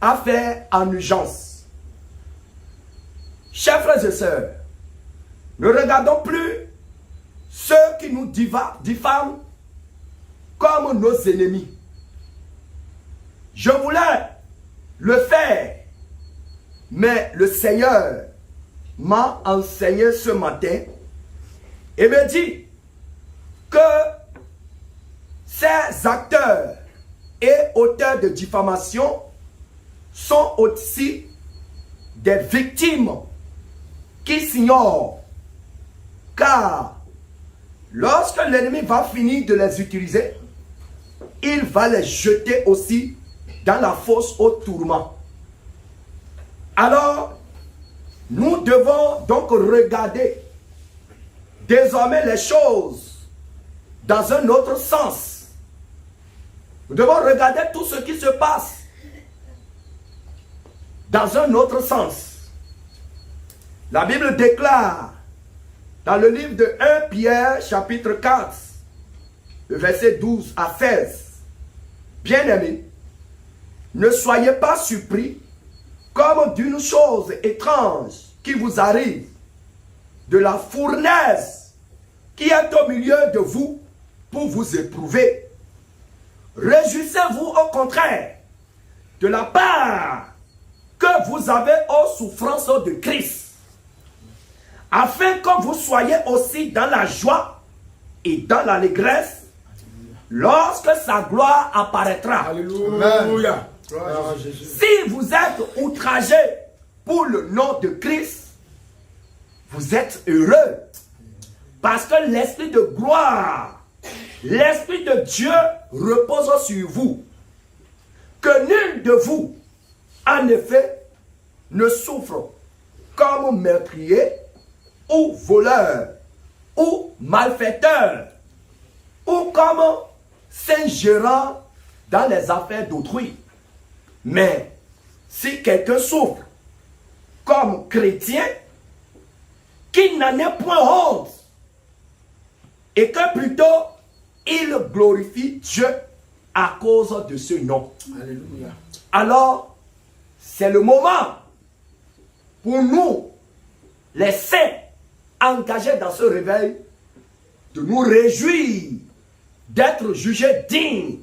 à faire en urgence. Chers frères et sœurs, ne regardons plus ceux qui nous diffament comme nos ennemis. Je voulais le faire, mais le Seigneur m'a enseigné ce matin et me dit que ces acteurs et auteurs de diffamation sont aussi des victimes qui s'ignorent. Car lorsque l'ennemi va finir de les utiliser, il va les jeter aussi dans la fosse au tourment. Alors, nous devons donc regarder désormais les choses dans un autre sens. Nous devons regarder tout ce qui se passe dans un autre sens. La Bible déclare dans le livre de 1 Pierre chapitre 4, le verset 12 à 16, bien-aimés, ne soyez pas surpris comme d'une chose étrange qui vous arrive, de la fournaise qui est au milieu de vous pour vous éprouver. Réjouissez-vous au contraire de la part que vous avez aux souffrances de Christ, afin que vous soyez aussi dans la joie et dans l'allégresse lorsque sa gloire apparaîtra. Alléluia. Si vous êtes outragés pour le nom de Christ, vous êtes heureux, parce que l'esprit de gloire, l'esprit de Dieu repose sur vous. Que nul de vous, en effet, ne souffre comme meurtrier ou voleur ou malfaiteur ou comme s'ingérant dans les affaires d'autrui. Mais si quelqu'un souffre comme chrétien, qu'il n'en ait point honte et que plutôt il glorifie Dieu à cause de ce nom. Alléluia. Alors, c'est le moment pour nous, les saints engagés dans ce réveil, de nous réjouir d'être jugés dignes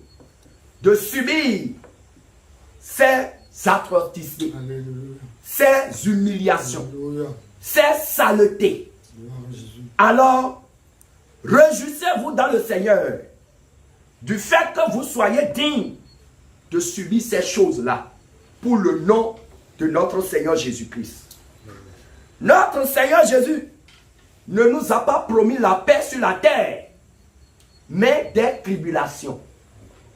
de subir ces atrocités, ces humiliations, ces saletés. Alors, réjouissez-vous dans le Seigneur du fait que vous soyez dignes de subir ces choses-là pour le nom de notre Seigneur Jésus-Christ. Notre Seigneur Jésus ne nous a pas promis la paix sur la terre, mais des tribulations,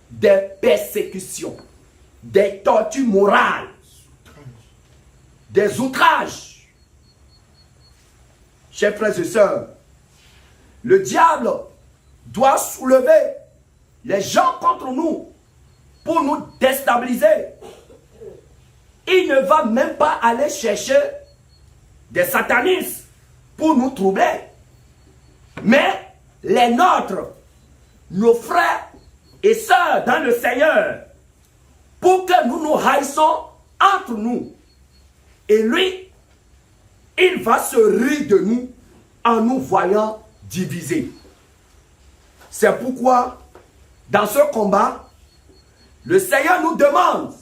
des persécutions, des tortures morales, des outrages. Chers frères et sœurs, le diable doit soulever les gens contre nous pour nous déstabiliser. Il ne va même pas aller chercher des satanistes pour nous troubler. Mais les nôtres, nos frères et sœurs dans le Seigneur, pour que nous nous haïssons entre nous. Et lui, il va se rire de nous en nous voyant divisés. C'est pourquoi, dans ce combat, le Seigneur nous demande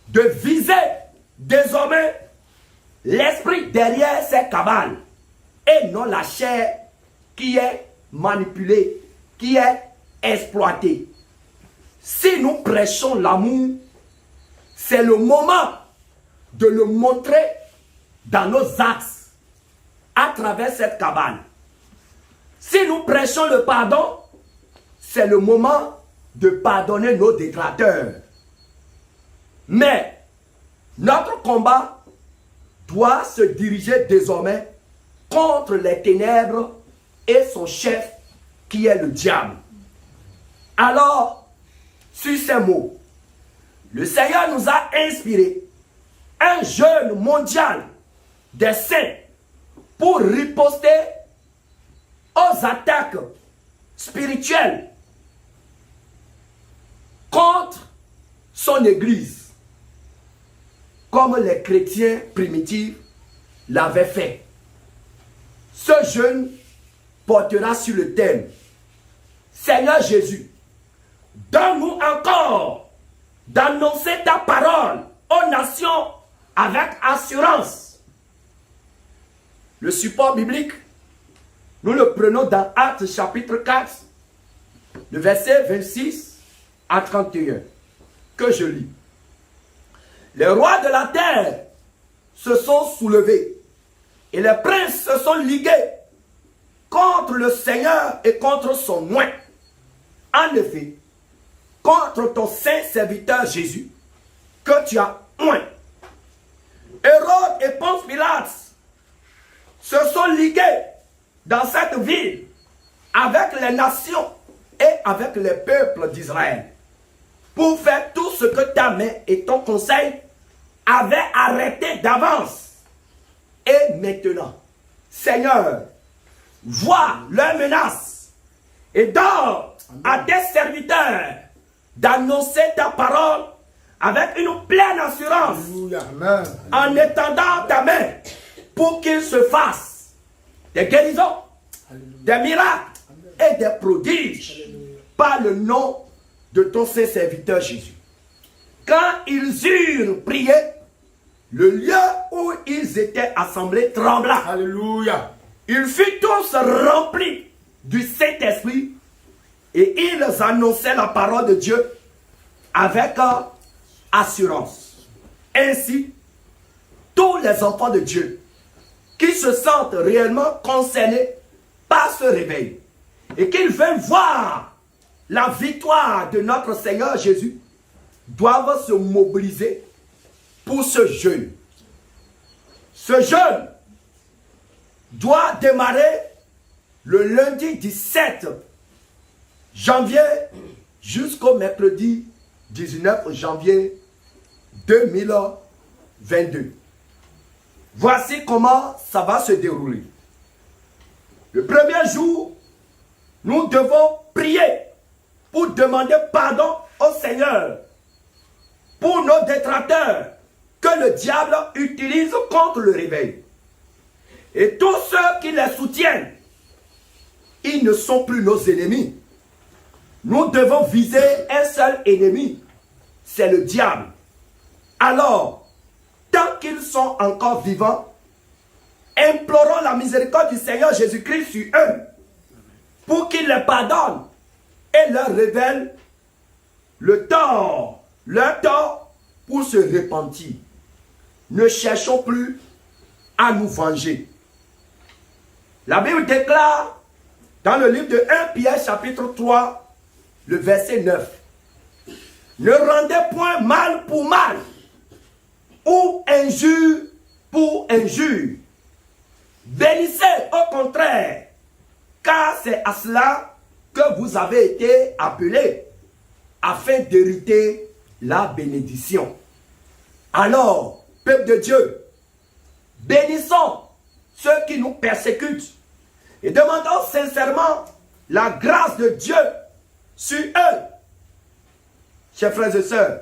de viser désormais l'esprit derrière ces cabales et non la chair qui est manipulée, qui est exploitée. Si nous prêchons l'amour, c'est le moment de le montrer dans nos axes à travers cette cabane. Si nous prêchons le pardon, c'est le moment de pardonner nos détracteurs. Mais notre combat doit se diriger désormais contre les ténèbres et son chef qui est le diable. Alors, sur ces mots, le Seigneur nous a inspiré un jeûne mondial des saints pour riposter aux attaques spirituelles contre son Église. comme les chrétiens primitifs l'avaient fait. Ce jeûne portera sur le thème: Seigneur Jésus, donne-nous encore d'annoncer ta parole aux nations avec assurance. Le support biblique, nous le prenons dans Actes chapitre 4, le verset 26 à 31, que je lis. Les rois de la terre se sont soulevés et les princes se sont ligués contre le Seigneur et contre son oint. En effet, contre ton saint serviteur Jésus, que tu as oint. Hérode et Ponce Pilate se sont ligués dans cette ville avec les nations et avec les peuples d'Israël pour faire tout ce que ta main et ton conseil avaient arrêté d'avance. Et maintenant, Seigneur, vois leurs menaces et donne à tes serviteurs d'annoncer ta parole avec une pleine assurance. Amen. En étendant ta main pour qu'il se fasse des guérisons, des miracles et des prodiges par le nom de ton saint serviteur Jésus. Quand ils eurent prié, le lieu où ils étaient assemblés trembla. Alléluia. Ils furent tous remplis du Saint-Esprit et ils annonçaient la parole de Dieu avec assurance. Ainsi, tous les enfants de Dieu qui se sentent réellement concernés par ce réveil et qu'ils veulent voir la victoire de notre Seigneur Jésus doivent se mobiliser pour ce jeûne. Ce jeûne doit démarrer le lundi 17 janvier jusqu'au mercredi 19 janvier 2022. Voici comment ça va se dérouler. Le premier jour, nous devons prier pour demander pardon au Seigneur pour nos détracteurs que le diable utilise contre le réveil. Et tous ceux qui les soutiennent, ils ne sont plus nos ennemis. Nous devons viser un seul ennemi, c'est le diable. Alors, tant qu'ils sont encore vivants, implorons la miséricorde du Seigneur Jésus-Christ sur eux, pour qu'il les pardonne et leur révèle le tort, leur tort, pour se repentir. Ne cherchons plus à nous venger. La Bible déclare dans le livre de 1 Pierre chapitre 3, le verset 9. Ne rendez point mal pour mal, ou injure pour injure. Bénissez au contraire, car c'est à cela que vous avez été appelés, afin d'hériter la bénédiction. Alors, peuple de Dieu, bénissons ceux qui nous persécutent et demandons sincèrement la grâce de Dieu sur eux. Chers frères et sœurs,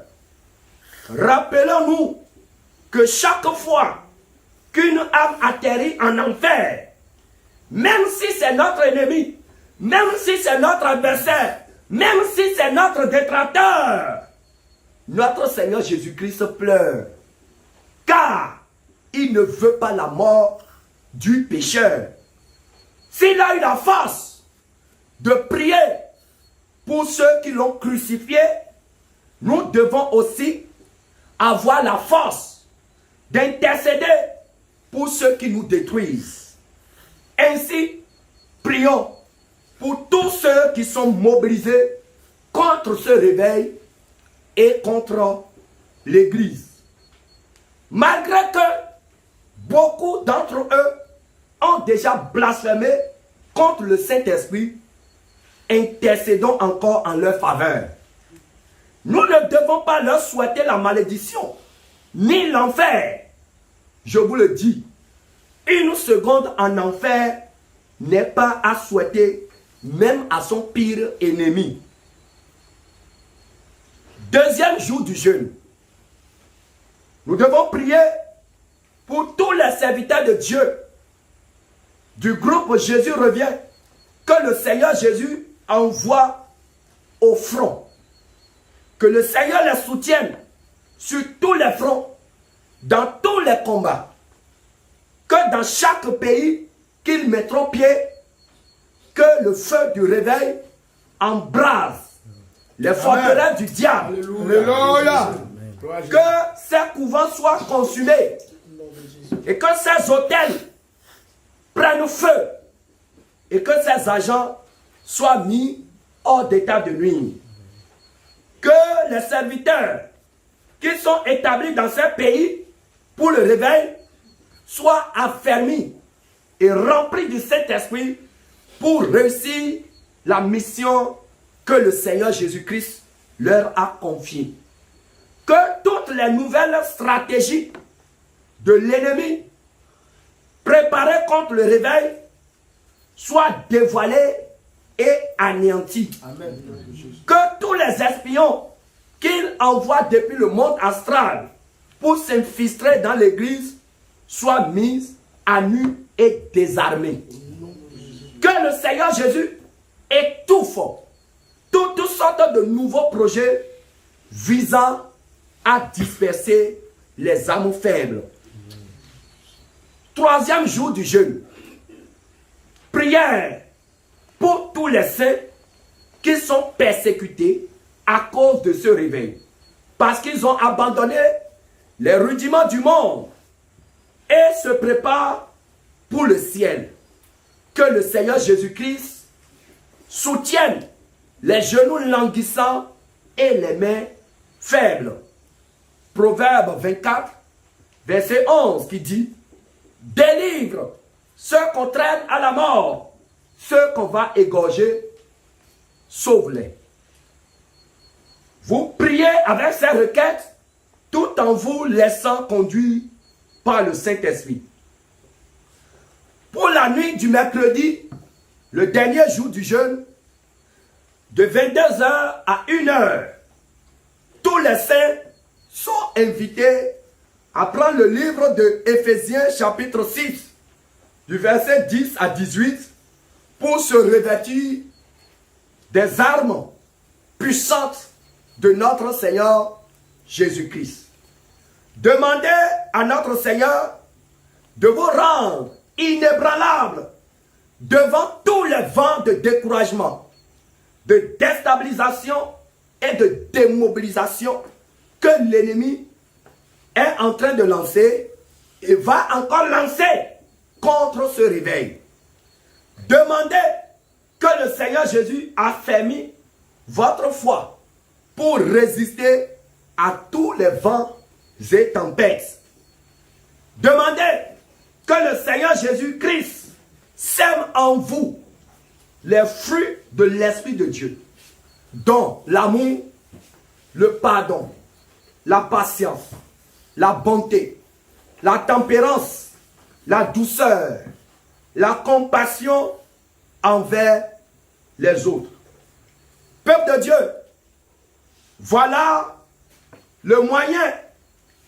rappelons-nous que chaque fois qu'une âme atterrit en enfer, même si c'est notre ennemi, même si c'est notre adversaire, même si c'est notre détracteur, notre Seigneur Jésus-Christ pleure, car il ne veut pas la mort du pécheur. S'il a eu la force de prier pour ceux qui l'ont crucifié, nous devons aussi avoir la force d'intercéder pour ceux qui nous détruisent. Ainsi, prions pour tous ceux qui sont mobilisés contre ce réveil et contre l'Église. Malgré que beaucoup d'entre eux ont déjà blasphémé contre le Saint-Esprit, intercédons encore en leur faveur. Nous ne devons pas leur souhaiter la malédiction, ni l'enfer. Je vous le dis, une seconde en enfer n'est pas à souhaiter, même à son pire ennemi. Deuxième jour du jeûne. Nous devons prier pour tous les serviteurs de Dieu du groupe Jésus revient, que le Seigneur Jésus envoie au front. Que le Seigneur les soutienne sur tous les fronts, dans tous les combats. Que dans chaque pays qu'ils mettront pied, que le feu du réveil embrase les forteresses du diable. Alléluia. Que ces couvents soient consumés et que ces hôtels prennent feu et que ces agents soient mis hors d'état de nuire. Que les serviteurs qui sont établis dans ces pays pour le réveil soient affermis et remplis du Saint-Esprit pour réussir la mission que le Seigneur Jésus-Christ leur a confiée. Que toutes les nouvelles stratégies de l'ennemi préparées contre le réveil soient dévoilées et anéanties. Amen. Que tous les espions qu'il envoie depuis le monde astral pour s'infiltrer dans l'église soient mis à nu et désarmés. Que le Seigneur Jésus étouffe toutes sortes de nouveaux projets visant à disperser les âmes faibles. Troisième jour du jeûne. Prière pour tous les saints qui sont persécutés à cause de ce réveil. Parce qu'ils ont abandonné les rudiments du monde et se préparent pour le ciel. Que le Seigneur Jésus-Christ soutienne les genoux languissants et les mains faibles. Proverbe 24, verset 11 qui dit: délivre ceux qu'on traîne à la mort, ceux qu'on va égorger, sauve-les. Vous priez avec ces requêtes tout en vous laissant conduire par le Saint-Esprit. Pour la nuit du mercredi, le dernier jour du jeûne, de 22h à 1h, tous les saints sont invités à prendre le livre de Éphésiens chapitre 6, du verset 10 à 18, pour se revêtir des armes puissantes de notre Seigneur Jésus-Christ. Demandez à notre Seigneur de vous rendre inébranlable devant tous les vents de découragement, de déstabilisation et de démobilisation que l'ennemi est en train de lancer et va encore lancer contre ce réveil. Demandez que le Seigneur Jésus affermisse votre foi pour résister à tous les vents et tempêtes. Demandez que le Seigneur Jésus-Christ sème en vous les fruits de l'Esprit de Dieu, dont l'amour, le pardon, la patience, la bonté, la tempérance, la douceur, la compassion envers les autres. Peuple de Dieu, voilà le moyen,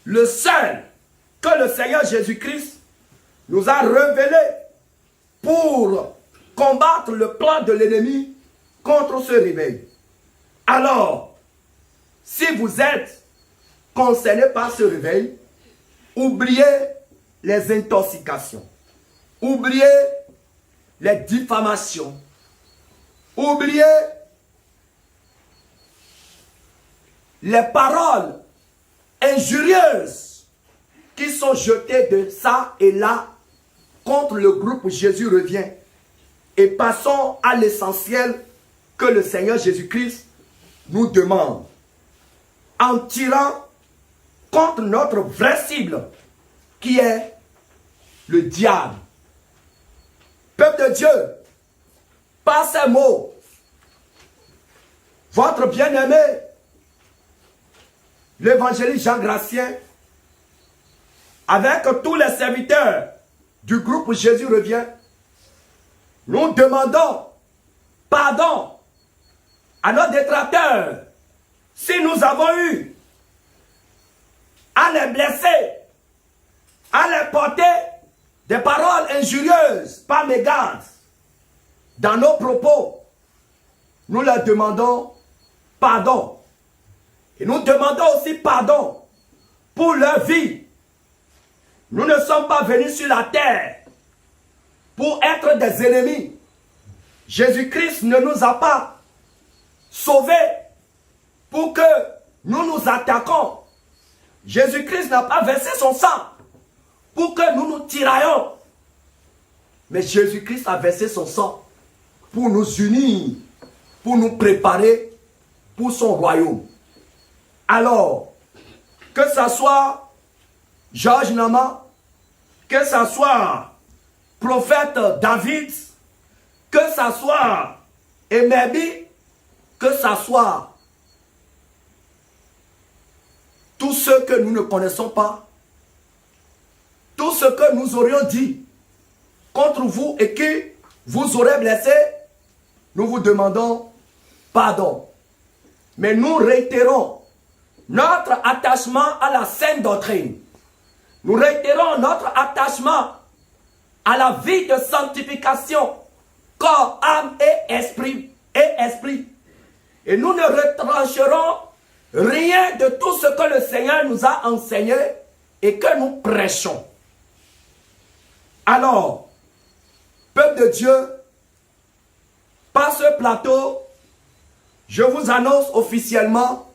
le seul que le Seigneur Jésus-Christ nous a révélé pour combattre le plan de l'ennemi contre ce réveil. Alors, si vous êtes concerné par ce réveil, oubliez les intoxications, oubliez les diffamations, oubliez les paroles injurieuses qui sont jetées de ça et là contre le groupe Jésus revient. Et passons à l'essentiel que le Seigneur Jésus-Christ nous demande. En tirant contre notre vraie cible, qui est le diable. Peuple de Dieu, par ces mots, votre bien-aimé, l'évangéliste Jean Gratien, avec tous les serviteurs du groupe Jésus revient, nous demandons pardon à nos détracteurs si nous avons eu à à les blesser, à les porter des paroles injurieuses, pas mégantes, dans nos propos, nous leur demandons pardon. Et nous demandons aussi pardon pour leur vie. Nous ne sommes pas venus sur la terre pour être des ennemis. Jésus-Christ ne nous a pas sauvés pour que nous nous attaquons. Jésus-Christ n'a pas versé son sang pour que nous nous tiraillions. Mais Jésus-Christ a versé son sang pour nous unir, pour nous préparer pour son royaume. Alors, que ce soit Georges Nama, que ce soit prophète David, que ce soit Emebi, que ce soit tous ceux que nous ne connaissons pas, tout ce que nous aurions dit contre vous et qui vous aurez blessé, nous vous demandons pardon. Mais nous réitérons notre attachement à la sainte doctrine. Nous réitérons notre attachement à la vie de sanctification, corps, âme et esprit. Et nous ne retrancherons rien de tout ce que le Seigneur nous a enseigné et que nous prêchons. Alors, peuple de Dieu, par ce plateau, je vous annonce officiellement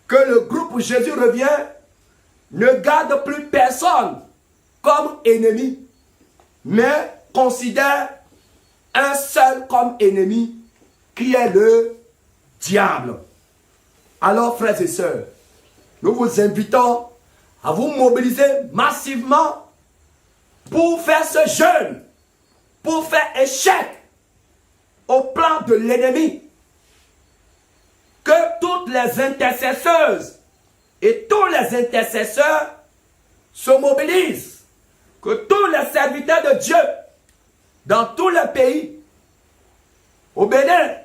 que le groupe Jésus revient ne garde plus personne comme ennemi, mais considère un seul comme ennemi, qui est le diable. Alors, frères et sœurs, nous vous invitons à vous mobiliser massivement pour faire ce jeûne, pour faire échec au plan de l'ennemi. Que toutes les intercesseuses et tous les intercesseurs se mobilisent. Que tous les serviteurs de Dieu dans tous les pays, au Bénin,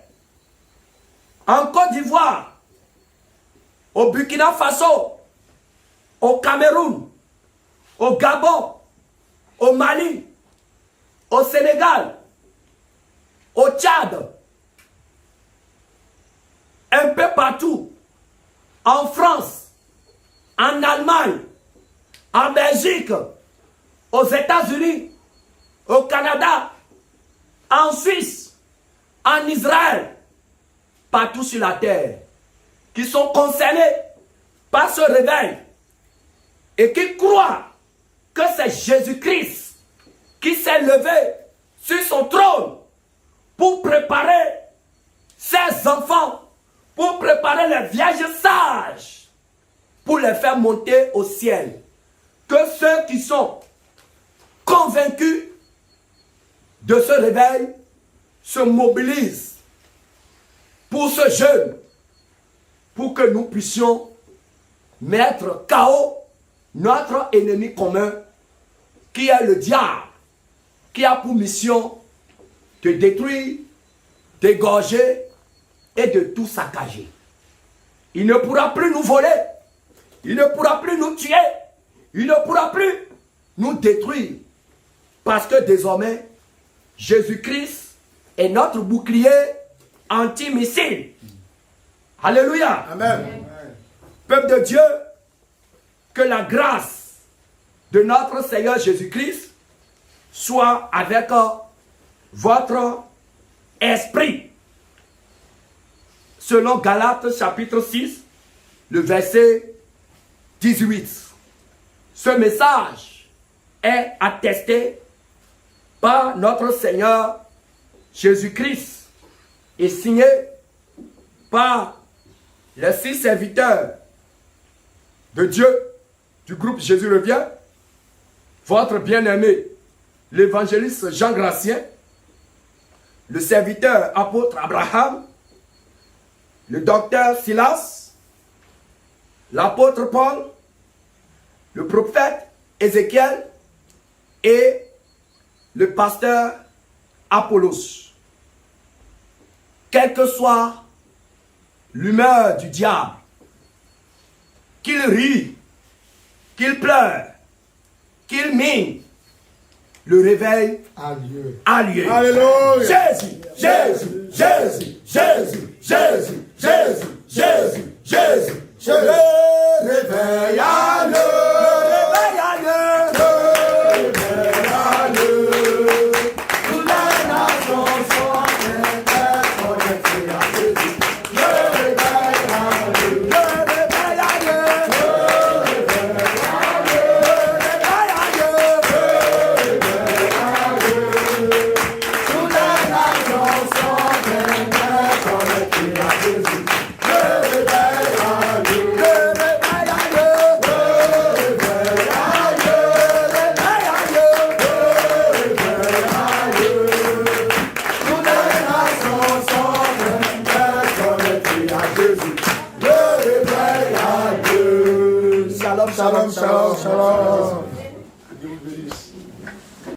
en Côte d'Ivoire, au Burkina Faso, au Cameroun, au Gabon, au Mali, au Sénégal, au Tchad, un peu partout, en France, en Allemagne, en Belgique, aux États-Unis, au Canada, en Suisse, en Israël, partout sur la terre, qui sont concernés par ce réveil et qui croient que c'est Jésus-Christ qui s'est levé sur son trône pour préparer ses enfants, pour préparer les vierges sages, pour les faire monter au ciel. Que ceux qui sont convaincus de ce réveil se mobilisent pour ce jeûne, pour que nous puissions mettre KO notre ennemi commun, qui est le diable, qui a pour mission de détruire, d'égorger et de tout saccager. Il ne pourra plus nous voler, il ne pourra plus nous tuer, il ne pourra plus nous détruire, parce que désormais, Jésus-Christ est notre bouclier anti-missile. Alléluia. Amen. Peuple de Dieu, que la grâce de notre Seigneur Jésus-Christ soit avec votre esprit. Selon Galates chapitre 6, le verset 18. Ce message est attesté par notre Seigneur Jésus-Christ et signé par les 6 serviteurs de Dieu du groupe Jésus revient, votre bien-aimé, l'évangéliste Jean Gratien, le serviteur apôtre Abraham, le docteur Silas, l'apôtre Paul, le prophète Ézéchiel et le pasteur Apollos. Quelle que soit l'humeur du diable, qu'il rit, qu'il pleure, qu'il mine, le réveil a lieu. a lieu. Alléluia. Jésus, Jésus, Jésus, Jésus, Jésus, Jésus, Jésus, Jésus, Jésus. Le réveil a lieu. Le réveil a lieu. Le réveil a lieu. Toutes les nations sont connectées à Jésus. Le réveil a lieu. Le réveil a lieu. Le réveil a lieu. Le réveil a lieu. Toutes les nations sont connectées à Jésus. Le réveil a lieu. Le réveil a lieu. Le réveil a lieu. Le réveil a lieu. Toutes les nations sont connectées à Jésus. Le réveil a lieu. Shalom, Shalom, shalom, shalom. Dieu vous bénisse.